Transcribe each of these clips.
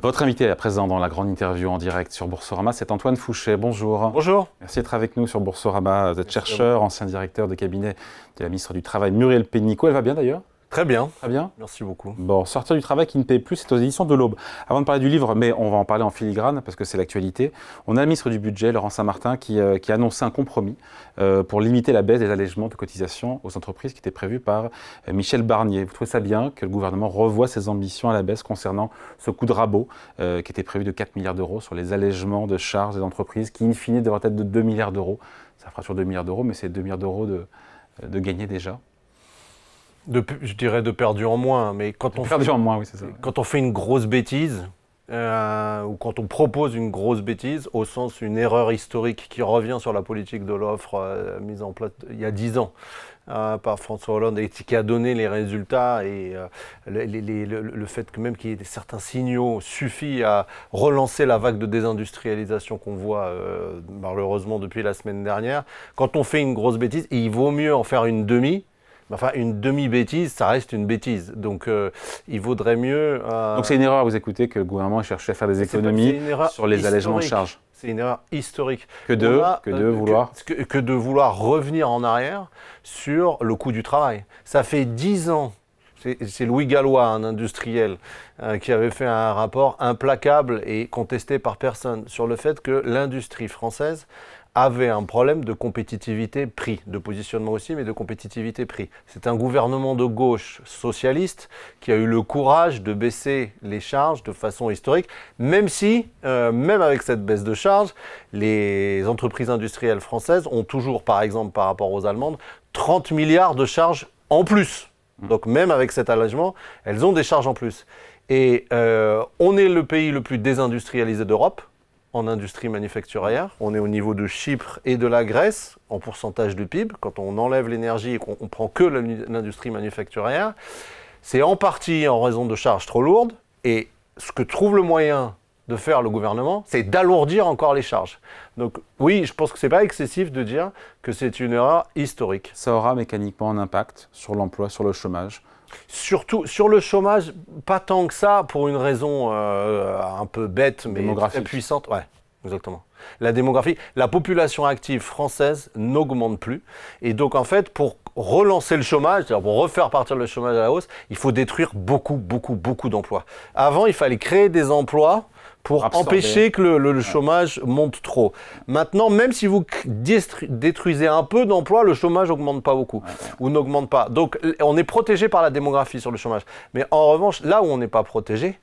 Votre invité à présent dans la grande interview en direct sur Boursorama, c'est Antoine Fouché. Bonjour. Bonjour. Merci d'être avec nous sur Boursorama. Vous êtes chercheur, ancien directeur de cabinet de la ministre du Travail Muriel Pénicaud. Elle va bien d'ailleurs ? Très bien. Très bien. Merci beaucoup. Bon, Sortir du travail qui ne paye plus, c'est aux éditions de l'Aube. Avant de parler du livre, mais on va en parler en filigrane parce que c'est l'actualité, on a le ministre du Budget, Laurent Saint-Martin, qui a annoncé un compromis pour limiter la baisse des allègements de cotisations aux entreprises qui était prévu par Michel Barnier. Vous trouvez ça bien que le gouvernement revoie ses ambitions à la baisse concernant ce coup de rabot qui était prévu de 4 milliards d'euros sur les allègements de charges des entreprises qui, in fine, devraient être de 2 milliards d'euros. Ça fera sur 2 milliards d'euros, mais c'est 2 milliards d'euros de gagner déjà. Je dirais de perdu en moins, mais quand on fait une grosse bêtise, ou quand on propose une grosse bêtise, au sens une erreur historique qui revient sur la politique de l'offre mise en place il y a 10 ans par François Hollande et qui a donné les résultats et le fait que même qu'il y ait certains signaux suffit à relancer la vague de désindustrialisation qu'on voit malheureusement depuis la semaine dernière. Quand on fait une grosse bêtise, il vaut mieux en faire une demi. Enfin, une demi-bêtise, ça reste une bêtise. Donc, il vaudrait mieux... Donc, c'est une erreur, vous écoutez, que le gouvernement cherchait à faire des économies sur les allègements de charges. C'est une erreur historique. Que de vouloir revenir en arrière sur le coût du travail. Ça fait 10 ans, c'est Louis Gallois, un industriel, qui avait fait un rapport implacable et contesté par personne sur le fait que l'industrie française avait un problème de compétitivité prix, de positionnement aussi, mais de compétitivité prix. C'est un gouvernement de gauche socialiste qui a eu le courage de baisser les charges de façon historique, même si, même avec cette baisse de charges, les entreprises industrielles françaises ont toujours, par exemple, par rapport aux Allemandes, 30 milliards de charges en plus. Donc même avec cet allègement, elles ont des charges en plus. Et on est le pays le plus désindustrialisé d'Europe, en industrie manufacturière. On est au niveau de Chypre et de la Grèce en pourcentage de PIB. Quand on enlève l'énergie et qu'on prend que l'industrie manufacturière, c'est en partie en raison de charges trop lourdes. Et ce que trouve le moyen de faire le gouvernement, c'est d'alourdir encore les charges. Donc oui, je pense que ce n'est pas excessif de dire que c'est une erreur historique. Ça aura mécaniquement un impact sur l'emploi, sur le chômage ? Surtout sur le chômage, pas tant que ça, pour une raison un peu bête, mais très puissante. Ouais, exactement. La démographie, la population active française n'augmente plus. Et donc, en fait, pour relancer le chômage, c'est-à-dire pour refaire partir le chômage à la hausse, il faut détruire beaucoup d'emplois. Avant, il fallait créer des emplois pour empêcher que le chômage monte trop. Maintenant, même si vous détruisez un peu d'emplois, le chômage n'augmente pas beaucoup, ou n'augmente pas. Donc, on est protégé par la démographie sur le chômage. Mais en revanche, là où on n'est pas protégé,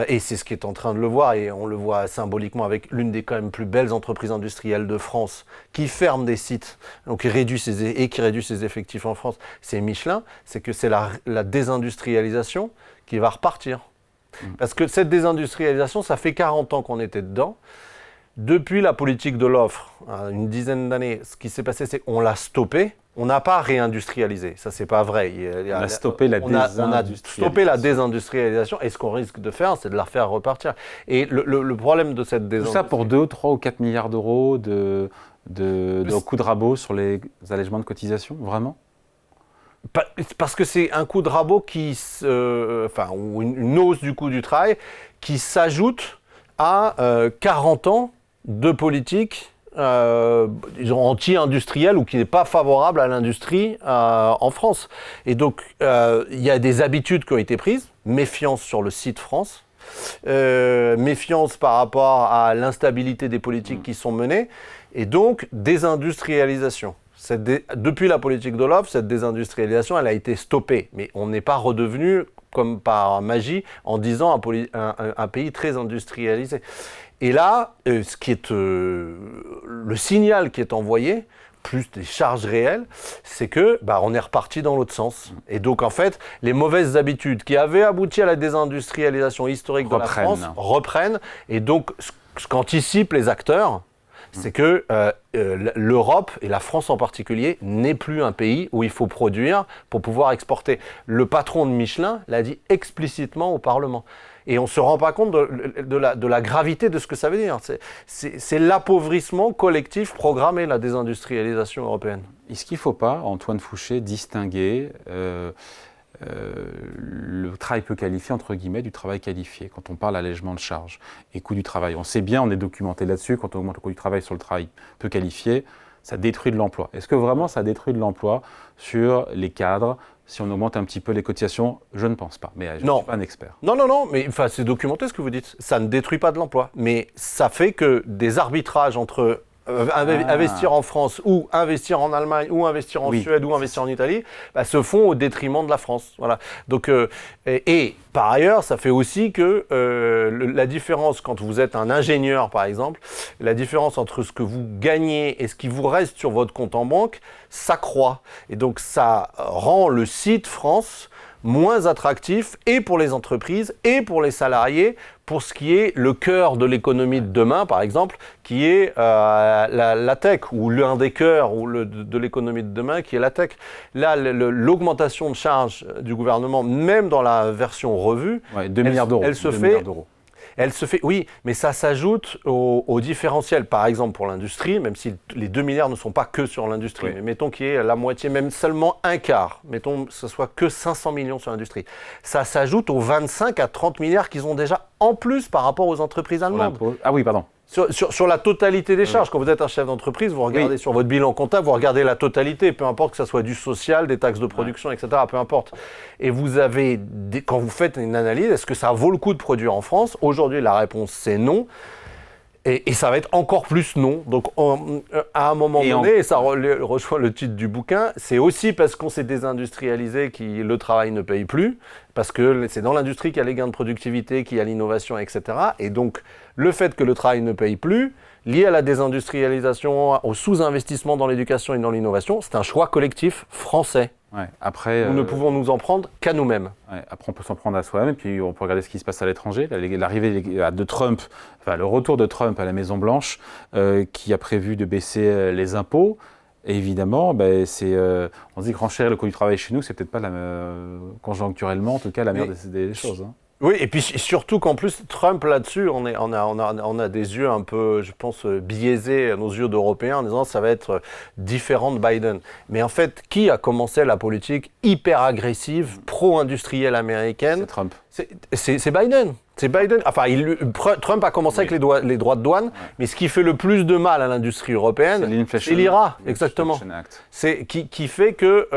et c'est ce qui est en train de le voir, et on le voit symboliquement avec l'une des quand même plus belles entreprises industrielles de France, qui ferme des sites, donc qui réduit ses effectifs en France, c'est Michelin, c'est que c'est la désindustrialisation qui va repartir. Parce que cette désindustrialisation, ça fait 40 ans qu'on était dedans. Depuis la politique de l'offre, une dizaine d'années, ce qui s'est passé, c'est qu'on l'a stoppé. On n'a pas réindustrialisé. Ça, c'est pas vrai. On a stoppé la désindustrialisation. Et ce qu'on risque de faire, c'est de la refaire repartir. Et le problème de cette désindustrialisation... Tout ça pour 2, 3 ou 4 milliards d'euros de coup de rabot sur les allègements de cotisation, vraiment ? Parce que c'est un coup de rabot ou une hausse du coût du travail qui s'ajoute à 40 ans de politique anti-industrielle ou qui n'est pas favorable à l'industrie en France. Et donc, il y a des habitudes qui ont été prises, méfiance sur le site France, méfiance par rapport à l'instabilité des politiques qui sont menées, et donc désindustrialisation. Depuis la politique de l'offre, cette désindustrialisation, elle a été stoppée. Mais on n'est pas redevenu, comme par magie, en 10 ans, un pays très industrialisé. Et là, ce qui est le signal qui est envoyé, plus des charges réelles, c'est que on est reparti dans l'autre sens. Et donc, en fait, les mauvaises habitudes qui avaient abouti à la désindustrialisation historique de la France reprennent. Et donc, ce qu'anticipent les acteurs, c'est que l'Europe, et la France en particulier, n'est plus un pays où il faut produire pour pouvoir exporter. Le patron de Michelin l'a dit explicitement au Parlement. Et on ne se rend pas compte de la gravité de ce que ça veut dire. C'est l'appauvrissement collectif programmé, la désindustrialisation européenne. Est-ce qu'il ne faut pas, Antoine Fouché, distinguer le travail peu qualifié, entre guillemets, du travail qualifié, quand on parle allègement de charges et coût du travail. On sait bien, on est documenté là-dessus, quand on augmente le coût du travail sur le travail peu qualifié, ça détruit de l'emploi. Est-ce que vraiment ça détruit de l'emploi sur les cadres si on augmente un petit peu les cotisations? Je ne pense pas, mais je ne suis pas un expert. Non, mais c'est documenté ce que vous dites. Ça ne détruit pas de l'emploi, mais ça fait que des arbitrages entre investir en France ou investir en Allemagne ou investir en Suède ou investir en Italie se font au détriment de la France. Voilà. Donc, et par ailleurs, ça fait aussi que la différence quand vous êtes un ingénieur, par exemple, la différence entre ce que vous gagnez et ce qui vous reste sur votre compte en banque s'accroît. Et donc, ça rend le site France moins attractif et pour les entreprises et pour les salariés pour ce qui est le cœur de l'économie de demain, par exemple, qui est la tech, ou l'un des cœurs de l'économie de demain, qui est la tech. Là, l'augmentation de charges du gouvernement, même dans la version revue, 2 milliards d'euros. Elle se fait, oui, mais ça s'ajoute au différentiel. Par exemple, pour l'industrie, même si les 2 milliards ne sont pas que sur l'industrie, mais mettons qu'il y ait la moitié, même seulement un quart, mettons que ce soit que 500 millions sur l'industrie. Ça s'ajoute aux 25 à 30 milliards qu'ils ont déjà en plus par rapport aux entreprises allemandes. Ah oui, pardon. Sur la totalité des charges. Quand vous êtes un chef d'entreprise, vous regardez sur votre bilan comptable, vous regardez la totalité, peu importe que ce soit du social, des taxes de production, etc., peu importe. Et vous avez, quand vous faites une analyse, est-ce que ça vaut le coup de produire en France? Aujourd'hui, la réponse, c'est non. Et ça va être encore plus non. Donc, à un moment donné, et ça rejoint le titre du bouquin, c'est aussi parce qu'on s'est désindustrialisé que le travail ne paye plus, parce que c'est dans l'industrie qu'il y a les gains de productivité, qu'il y a l'innovation, etc. Et donc, le fait que le travail ne paye plus, lié à la désindustrialisation, au sous-investissement dans l'éducation et dans l'innovation, c'est un choix collectif français. Ouais, après, nous ne pouvons nous en prendre qu'à nous-mêmes. Ouais, après, on peut s'en prendre à soi-même, et puis on peut regarder ce qui se passe à l'étranger. L'arrivée de Trump, enfin le retour de Trump à la Maison-Blanche, qui a prévu de baisser les impôts. Et évidemment, on se dit que renchérir le coût du travail chez nous, c'est peut-être pas conjoncturellement, en tout cas, la meilleure des choses. Hein. Oui, et puis surtout qu'en plus, Trump, là-dessus, on a des yeux un peu, je pense, biaisés, nos yeux d'Européens, en disant que ça va être différent de Biden. Mais en fait, qui a commencé la politique hyper agressive, pro-industrielle américaine? C'est Trump. C'est Biden. C'est Biden. Enfin, Trump a commencé avec les droits de douane, mais ce qui fait le plus de mal à l'industrie européenne, c'est l'IRA, exactement. C'est qui fait que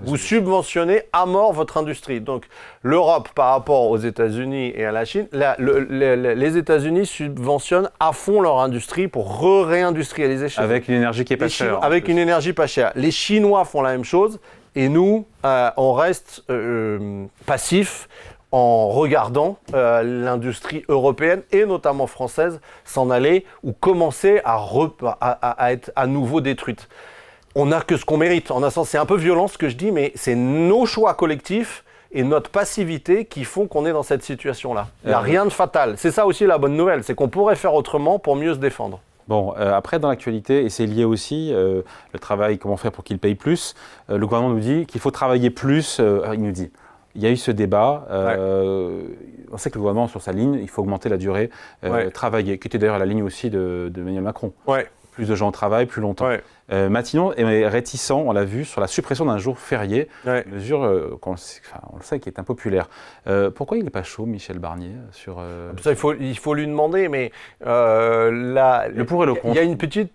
vous subventionnez à mort votre industrie. Donc, l'Europe, par rapport aux États-Unis et à la Chine, les États-Unis subventionnent à fond leur industrie pour réindustrialiser chez eux. Avec une énergie qui est pas chère. Avec une énergie pas chère. Les Chinois font la même chose, et nous, on reste passifs en regardant l'industrie européenne et notamment française s'en aller ou commencer à être à nouveau détruite. On n'a que ce qu'on mérite. En un sens, c'est un peu violent ce que je dis, mais c'est nos choix collectifs et notre passivité qui font qu'on est dans cette situation-là. Il n'y a rien de fatal. C'est ça aussi la bonne nouvelle, c'est qu'on pourrait faire autrement pour mieux se défendre. Bon, après, dans l'actualité, et c'est lié aussi, le travail, comment faire pour qu'il paye plus, le gouvernement nous dit qu'il faut travailler plus, il nous dit. Il y a eu ce débat. On sait que le gouvernement, sur sa ligne, il faut augmenter la durée travaillée, qui était d'ailleurs la ligne aussi de Emmanuel Macron. Ouais. Plus de gens travaillent, plus longtemps. Ouais. Matignon est réticent, on l'a vu, sur la suppression d'un jour férié, une mesure, on le sait, qui est impopulaire. Pourquoi il n'est pas chaud, Michel Barnier, sur... Ça, il faut lui demander, mais le pour et le contre. Il y a une petite...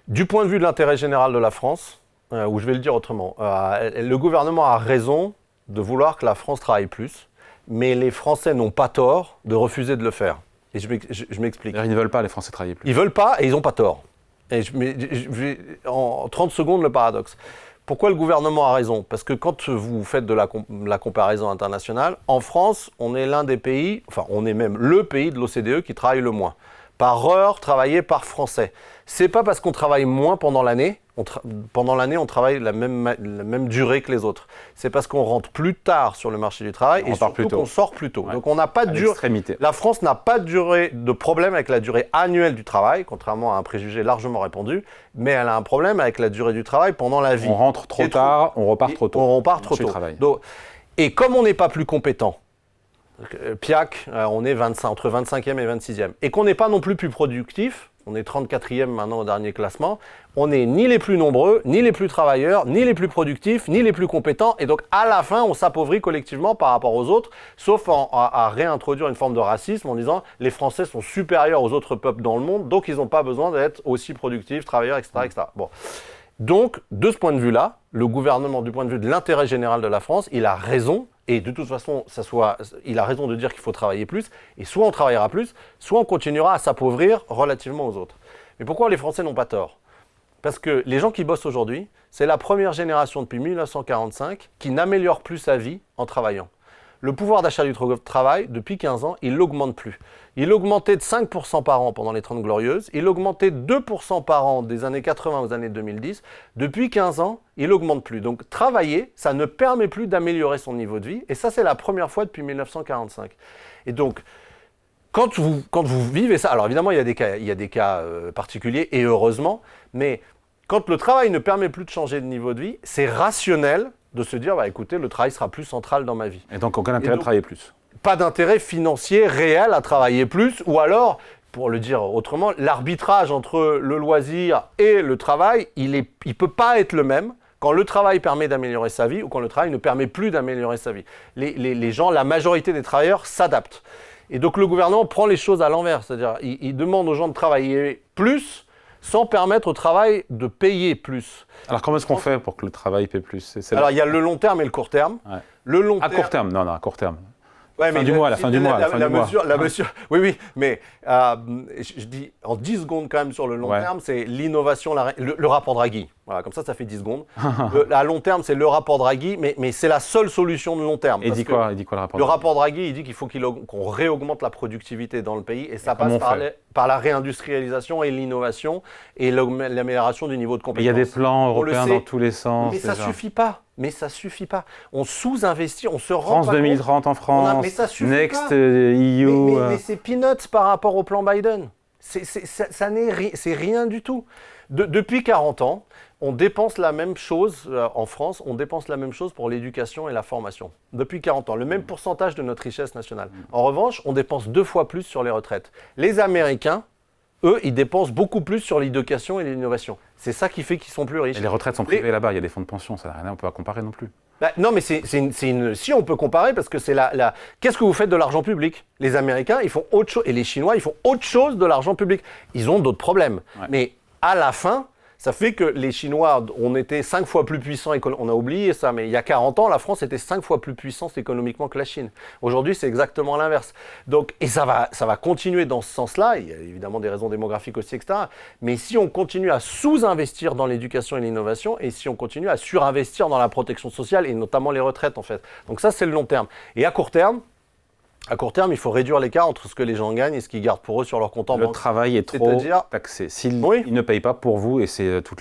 du point de vue de l'intérêt général de la France, ou je vais le dire autrement, le gouvernement a raison de vouloir que la France travaille plus, mais les Français n'ont pas tort de refuser de le faire. Et je m'explique. Ils ne veulent pas, les Français, travailler plus. Ils ne veulent pas et ils n'ont pas tort. Et en 30 secondes, le paradoxe. Pourquoi le gouvernement a raison? Parce que quand vous faites de la comparaison internationale, en France, on est l'un des pays, enfin on est même le pays de l'OCDE qui travaille le moins. Par heure travaillée par Français. C'est pas parce qu'on travaille moins pendant l'année, pendant l'année on travaille la même durée que les autres. C'est parce qu'on rentre plus tard sur le marché du travail et surtout qu'on sort plus tôt. Ouais. Donc on n'a pas de durée. La France n'a pas de problème avec la durée annuelle du travail, contrairement à un préjugé largement répandu, mais elle a un problème avec la durée du travail pendant la vie. On rentre trop tard, on repart trop tôt. On repart trop tôt. Donc, et comme on n'est pas plus compétent, PIAC, on est entre 25e et 26e. Et qu'on n'est pas non plus productif, On est 34e maintenant au dernier classement. On n'est ni les plus nombreux, ni les plus travailleurs, ni les plus productifs, ni les plus compétents. Et donc, à la fin, on s'appauvrit collectivement par rapport aux autres, sauf à réintroduire une forme de racisme en disant les Français sont supérieurs aux autres peuples dans le monde, donc ils n'ont pas besoin d'être aussi productifs, travailleurs, etc. etc. Bon. Donc, de ce point de vue-là, le gouvernement, du point de vue de l'intérêt général de la France, il a raison. Et de toute façon, il a raison de dire qu'il faut travailler plus. Et soit on travaillera plus, soit on continuera à s'appauvrir relativement aux autres. Mais pourquoi les Français n'ont pas tort ? Parce que les gens qui bossent aujourd'hui, c'est la première génération depuis 1945 qui n'améliore plus sa vie en travaillant. Le pouvoir d'achat du travail, depuis 15 ans, il n'augmente plus. Il augmentait de 5% par an pendant les 30 Glorieuses. Il augmentait de 2% par an des années 80 aux années 2010. Depuis 15 ans, il n'augmente plus. Donc travailler, ça ne permet plus d'améliorer son niveau de vie. Et ça, c'est la première fois depuis 1945. Et donc, quand vous vivez ça, alors évidemment, il y a des cas particuliers, et heureusement, mais quand le travail ne permet plus de changer de niveau de vie, c'est rationnel de se dire, écoutez, le travail sera plus central dans ma vie. Et donc, aucun intérêt de travailler plus. Pas d'intérêt financier réel à travailler plus, ou alors, pour le dire autrement, l'arbitrage entre le loisir et le travail, il peut pas être le même quand le travail permet d'améliorer sa vie ou quand le travail ne permet plus d'améliorer sa vie. Les gens, la majorité des travailleurs s'adaptent. Et donc, le gouvernement prend les choses à l'envers, c'est-à-dire, il demande aux gens de travailler plus, sans permettre au travail de payer plus. Alors, comment est-ce qu'on fait pour que le travail paye plus ? Alors, il y a le long terme et le court terme. Ouais. Le long terme. À court terme, non, à court terme. Ouais, fin du mois, à la fin du mois. La mesure, oui, mais je dis en 10 secondes quand même sur le long terme, c'est l'innovation, le rapport Draghi. Voilà, comme ça fait 10 secondes. À long terme, c'est le rapport Draghi, mais c'est la seule solution de long terme. Et il dit quoi le rapport Draghi ? Le rapport Draghi, il dit qu'il faut qu'on réaugmente la productivité dans le pays, et ça passe par la réindustrialisation et l'innovation et l'amélioration du niveau de compétence. Il y a des plans européens dans tous les sens. Mais ça suffit pas. On sous-investit, on se rend France pas 2030 en France, mais ça suffit Next pas. EU. Mais c'est peanuts par rapport au plan Biden. C'est rien du tout. Depuis 40 ans, on dépense la même chose en France, on dépense la même chose pour l'éducation et la formation. Depuis 40 ans, le même pourcentage de notre richesse nationale. En revanche, on dépense 2 fois plus sur les retraites. Les Américains, eux, ils dépensent beaucoup plus sur l'éducation et l'innovation. C'est ça qui fait qu'ils sont plus riches. Et les retraites sont privées là-bas, il y a des fonds de pension, ça n'a rien, on ne peut pas comparer non plus. Non, mais si on peut comparer, parce que c'est qu'est-ce que vous faites de l'argent public ? Les Américains, ils font autre chose, et les Chinois, ils font autre chose de l'argent public. Ils ont d'autres problèmes. Ouais. Mais à la fin, ça fait que les Chinois, on était 5 fois plus puissants, on a oublié ça, mais il y a 40 ans, la France était 5 fois plus puissante économiquement que la Chine. Aujourd'hui, c'est exactement l'inverse. Donc, et ça va continuer dans ce sens-là, il y a évidemment des raisons démographiques aussi, etc. Mais si on continue à sous-investir dans l'éducation et l'innovation, et si on continue à surinvestir dans la protection sociale, et notamment les retraites, en fait. Donc ça, c'est le long terme. Et à court terme, il faut réduire l'écart entre ce que les gens gagnent et ce qu'ils gardent pour eux sur leur compte en banque. Le travail est trop taxé. S'il ne paye pas pour vous, et c'est tout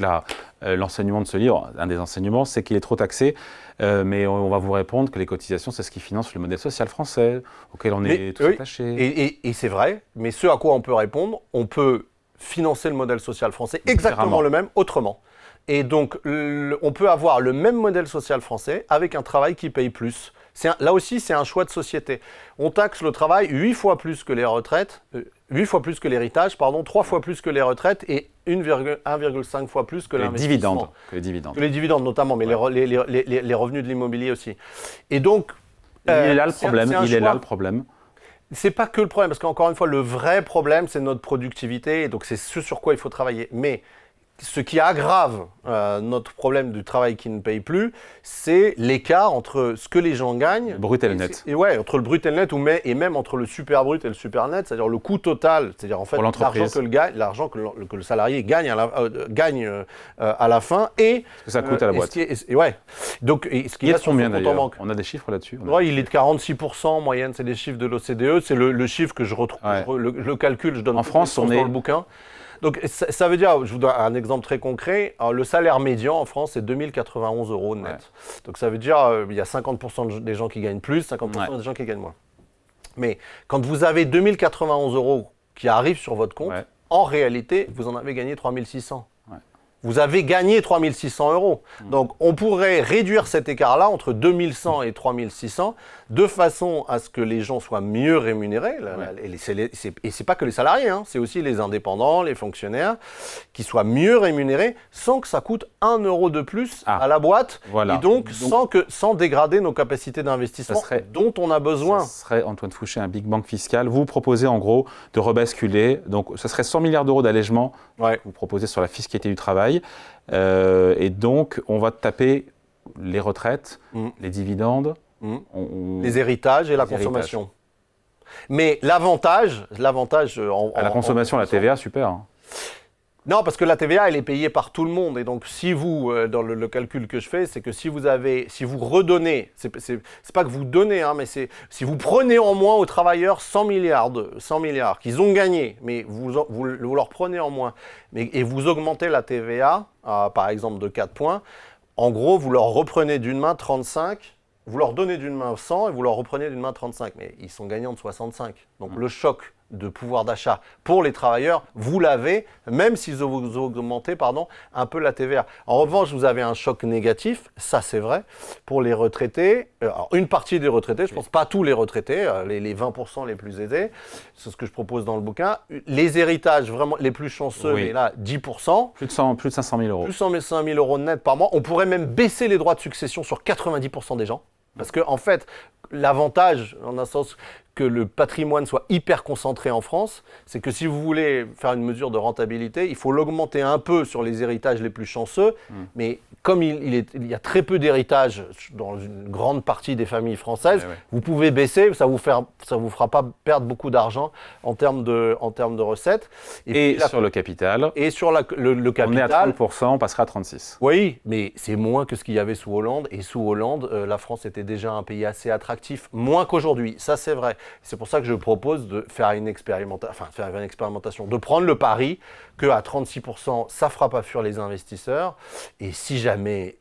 l'enseignement de ce livre, un des enseignements, c'est qu'il est trop taxé. Mais on va vous répondre que les cotisations, c'est ce qui finance le modèle social français, auquel on est tous attachés. Et c'est vrai, mais ce à quoi on peut répondre, on peut financer le modèle social français exactement le même, autrement. Et donc, on peut avoir le même modèle social français avec un travail qui paye plus. Là aussi, c'est un choix de société. On taxe le travail 8 fois plus que les retraites, 8 fois plus que l'héritage, 3 fois plus que les retraites et 1,5 fois plus que l'investissement. Les dividendes. Les dividendes notamment, mais les revenus de l'immobilier aussi. Et donc, il est là le problème. C'est pas que le problème, parce qu'encore une fois, le vrai problème, c'est notre productivité, et donc c'est ce sur quoi il faut travailler. Mais ce qui aggrave notre problème du travail qui ne paye plus, c'est l'écart entre ce que les gens gagnent… Brut et le net. Entre le brut et le net, et même entre le super brut et le super net, c'est-à-dire le coût total, c'est-à-dire en fait l'argent que le salarié gagne à la fin, et… Ce que ça coûte à la boîte. Donc, ce qui est combien d'ailleurs ? On a des chiffres là-dessus ? Il est de 46% en moyenne, c'est les chiffres de l'OCDE, c'est le chiffre que je retrouve, le calcul, je donne en France, dans le bouquin. Donc, ça veut dire, je vous donne un exemple très concret, le salaire médian en France, c'est 2091 € net. Ouais. Donc, ça veut dire il y a 50% des gens qui gagnent plus, 50% des gens qui gagnent moins. Mais quand vous avez 2091 € qui arrivent sur votre compte, en réalité, vous en avez gagné 3600. Ouais. Vous avez gagné 3 600 euros. Donc, on pourrait réduire cet écart-là entre 2 100 et 3 600 de façon à ce que les gens soient mieux rémunérés. Et ce n'est pas que les salariés, hein, c'est aussi les indépendants, les fonctionnaires, qui soient mieux rémunérés sans que ça coûte 1 euro de plus à la boîte. Voilà. Et donc sans dégrader nos capacités d'investissement dont on a besoin. Ça serait, Antoine Fouché, un big bang fiscal. Vous proposez en gros de rebasculer. Donc, ça serait 100 milliards d'euros d'allègement que vous proposez sur la fiscalité du travail. Et donc, on va taper les retraites, les dividendes, les héritages et la consommation. Mais l'avantage la consommation, la TVA, super. Hein. Non, parce que la TVA, elle est payée par tout le monde. Et donc, si vous, dans le calcul que je fais, c'est que si vous redonnez, c'est pas que vous donnez, hein, mais c'est si vous prenez en moins aux travailleurs 100 milliards qu'ils ont gagnés, mais vous leur prenez en moins, et vous augmentez la TVA, par exemple, de 4 points, en gros, vous leur reprenez d'une main 35, vous leur donnez d'une main 100 et vous leur reprenez d'une main 35. Mais ils sont gagnants de 65. Donc, le choc de pouvoir d'achat pour les travailleurs, vous l'avez, même si vous augmentez un peu la TVA. En revanche, vous avez un choc négatif, ça c'est vrai, pour les retraités. Alors, une partie des retraités, je ne pense pas tous les retraités, les 20% les plus aisés, c'est ce que je propose dans le bouquin. Les héritages vraiment les plus chanceux, mais là 10%. Plus de 500 000 euros. Plus de 105 000 euros net par mois. On pourrait même baisser les droits de succession sur 90% des gens. Parce que en fait, l'avantage, en un sens que le patrimoine soit hyper concentré en France, c'est que si vous voulez faire une mesure de rentabilité, il faut l'augmenter un peu sur les héritages les plus chanceux, mais comme il y a très peu d'héritages dans une grande partie des familles françaises, vous pouvez baisser, ça vous fera pas perdre beaucoup d'argent en termes de recettes. Et sur le capital. Et sur le capital. On est à 30%, on passera à 36%. Oui, mais c'est moins que ce qu'il y avait sous Hollande. Et sous Hollande, la France était déjà un pays assez attractif, moins qu'aujourd'hui. Ça, c'est vrai. C'est pour ça que je propose de faire une expérimentation, de prendre le pari qu'à 36%, ça ne fera pas fuir les investisseurs. Et si jamais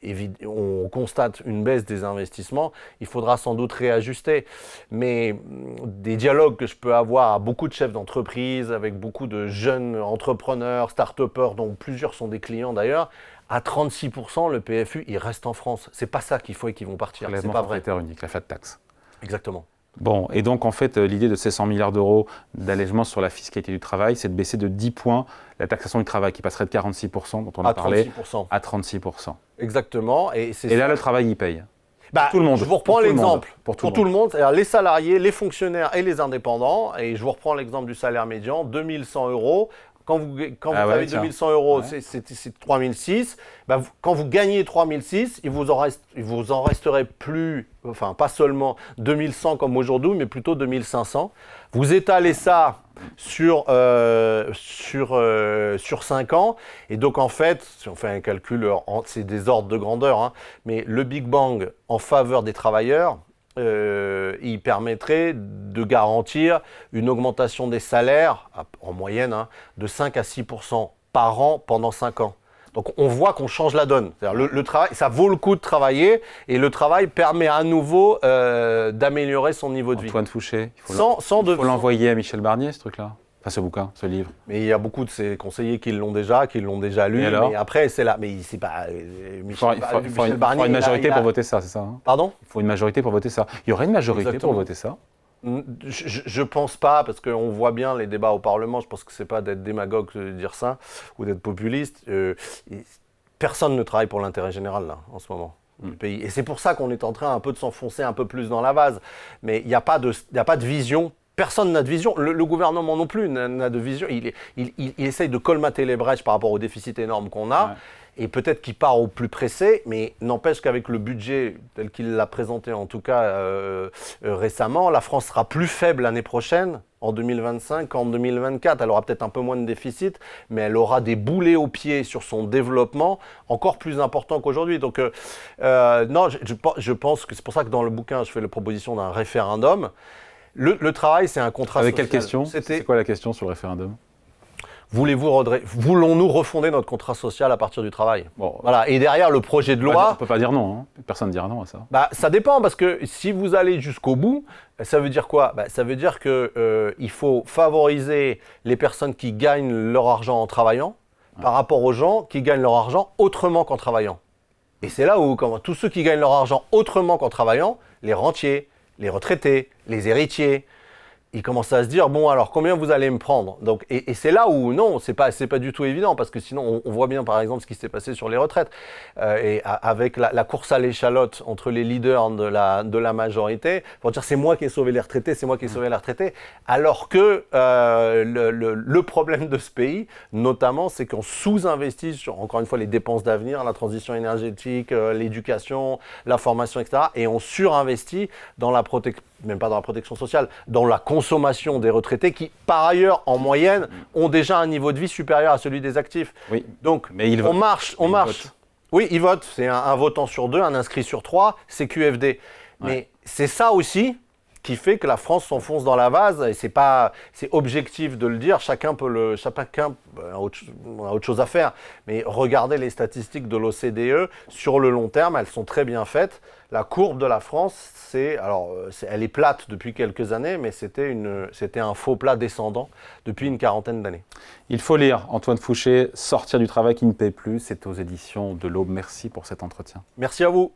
on constate une baisse des investissements, il faudra sans doute réajuster. Mais des dialogues que je peux avoir à beaucoup de chefs d'entreprise, avec beaucoup de jeunes entrepreneurs, start-upers, dont plusieurs sont des clients d'ailleurs, à 36%, le PFU, il reste en France. C'est pas ça qu'il faut et qu'ils vont partir. C'est pas vrai. Unique, la flat tax. Exactement. Bon, et donc en fait, l'idée de ces 100 milliards d'euros d'allègement sur la fiscalité du travail, c'est de baisser de 10 points la taxation du travail qui passerait de 46%, dont on a parlé, à 36%. Exactement. Et là, le travail, il paye. Pour tout le monde. Je vous reprends l'exemple. Pour tout le monde, c'est-à-dire les salariés, les fonctionnaires et les indépendants. Et je vous reprends l'exemple du salaire médian, 2100 euros. Quand vous avez 2100 euros, c'est 3006. Quand vous gagnez 3006, il vous en resterait plus, enfin pas seulement 2100 comme aujourd'hui, mais plutôt 2500. Vous étalez ça sur 5 ans. Et donc en fait, si on fait un calcul, c'est des ordres de grandeur, hein, mais le Big Bang en faveur des travailleurs, il permettrait de garantir une augmentation des salaires, en moyenne, de 5 à 6% par an pendant 5 ans. Donc on voit qu'on change la donne. Le travail, ça vaut le coup de travailler et le travail permet à nouveau d'améliorer son niveau de vie. Antoine Fouché, il faut l'envoyer à Michel Barnier, ce truc-là. Enfin, ce bouquin, ce livre. Mais il y a beaucoup de ses conseillers qui l'ont déjà lu. Mais après, c'est là. Mais c'est pas. Michel Barnier. Il faut une majorité pour voter ça, c'est ça, hein? Pardon? Il faut une majorité pour voter ça. Il y aurait une majorité pour voter ça? Je pense pas, parce qu'on voit bien les débats au Parlement. Je pense que c'est pas d'être démagogue de dire ça ou d'être populiste. Personne ne travaille pour l'intérêt général là en ce moment. Du pays. Et c'est pour ça qu'on est en train un peu de s'enfoncer un peu plus dans la vase. Mais il n'y a pas de vision. Personne n'a de vision. Le gouvernement non plus n'a de vision. Il essaye de colmater les brèches par rapport au déficit énorme qu'on a. Ouais. Et peut-être qu'il part au plus pressé, mais n'empêche qu'avec le budget tel qu'il l'a présenté, en tout cas récemment, la France sera plus faible l'année prochaine, en 2025, qu'en 2024. Elle aura peut-être un peu moins de déficit, mais elle aura des boulets aux pieds sur son développement encore plus important qu'aujourd'hui. Donc, non, je pense que c'est pour ça que dans le bouquin, je fais la proposition d'un référendum. Le travail, c'est un contrat social. Avec quelle question? C'est quoi la question sur le référendum? Voulons-nous refonder notre contrat social à partir du travail? Bon, voilà. Et derrière, le projet de loi... On ne peut pas dire non. Hein. Personne ne dira non à ça. Ça dépend, parce que si vous allez jusqu'au bout, ça veut dire quoi? Ça veut dire qu'il faut favoriser les personnes qui gagnent leur argent en travaillant, par rapport aux gens qui gagnent leur argent autrement qu'en travaillant. Et c'est là où tous ceux qui gagnent leur argent autrement qu'en travaillant, les rentiers, les retraités, les héritiers, ils commencent à se dire, bon, alors combien vous allez me prendre? Donc, et c'est là où, non, c'est pas du tout évident, parce que sinon, on voit bien, par exemple, ce qui s'est passé sur les retraites, avec la course à l'échalote entre les leaders de la majorité, pour dire, c'est moi qui ai sauvé les retraités, c'est moi qui ai sauvé les retraités, alors que le problème de ce pays, notamment, c'est qu'on sous-investit sur, encore une fois, les dépenses d'avenir, la transition énergétique, l'éducation, la formation, etc., et on surinvestit dans la protection, même pas dans la protection sociale, dans la consommation des retraités qui, par ailleurs, en moyenne, ont déjà un niveau de vie supérieur à celui des actifs. Oui, donc, mais on marche. Votent. Oui, ils votent. C'est un votant sur 2, un inscrit sur 3, c'est QFD. Ouais. Mais c'est ça aussi qui fait que la France s'enfonce dans la vase, et c'est objectif de le dire, chacun a autre chose à faire, mais regardez les statistiques de l'OCDE, sur le long terme, elles sont très bien faites. La courbe de la France, elle est plate depuis quelques années, mais c'était un faux plat descendant depuis une quarantaine d'années. Il faut lire Antoine Fouché, Sortir du travail qui ne paie plus, c'est aux éditions de l'Aube. Merci pour cet entretien. Merci à vous.